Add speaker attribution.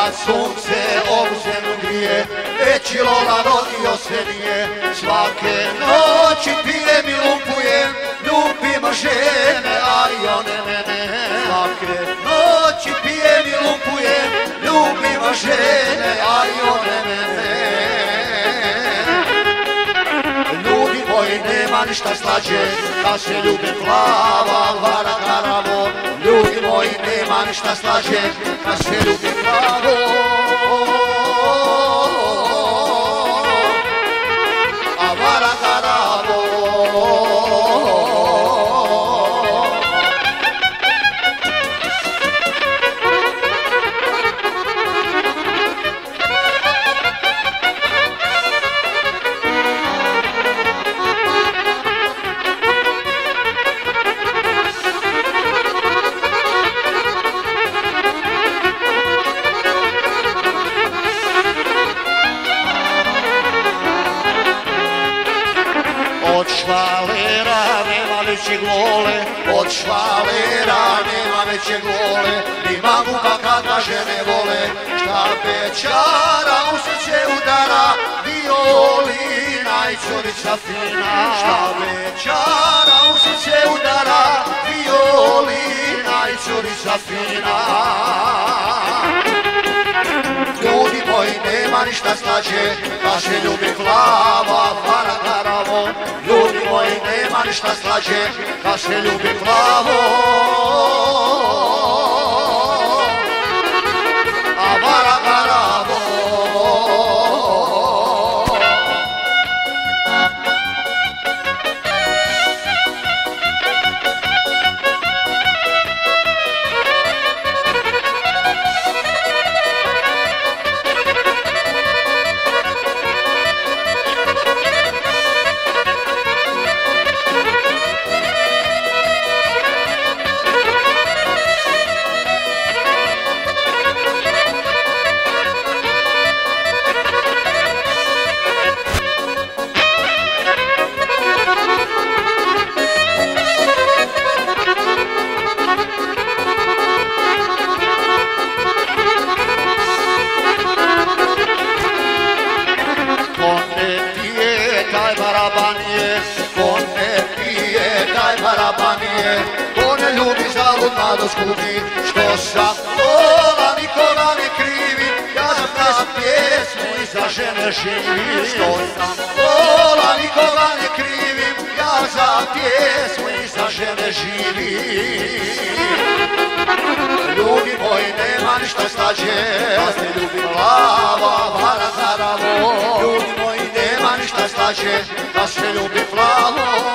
Speaker 1: kad sunce ovu zemlju grije, već i Lola rodio se nije. Svake noći pijem i lumpujem, ljubim žene, a i one mene. Svake noći pijem i lumpujem, ljubim žene, a i one mene. Ljudi moji, nema ništa slađe, da se ljubi plava vara karavo. Ljudi moji, nema ništa slađe, da se ljubi plavo. A vara karavo. Od švalera nema veće glole, od švalera nema veće glole, ni mamuka kad ga žene vole. Šta bećara u srce udara, violina i curica fina. Šta bećara u srce udara, violina i curica fina. Ljudi moji, nema ništa slađe, da se ljubi plava vara karavo. Ljudi moji, nema ništa slađe, da se ljubi plavo. A vara karavo. Ko ne ljubi zalud mladost gubi, što sam vola nikoga ne krivim, ja za pjesmu i za žene živim. Što sam vola nikoga ne krivim, ja za pjesmu i za žene živim. Ljudi moji, nema ništa slađe, da se ljubi plava vara karavo. Ljudi moji, nema ništa slađe, da se ljubi plavo.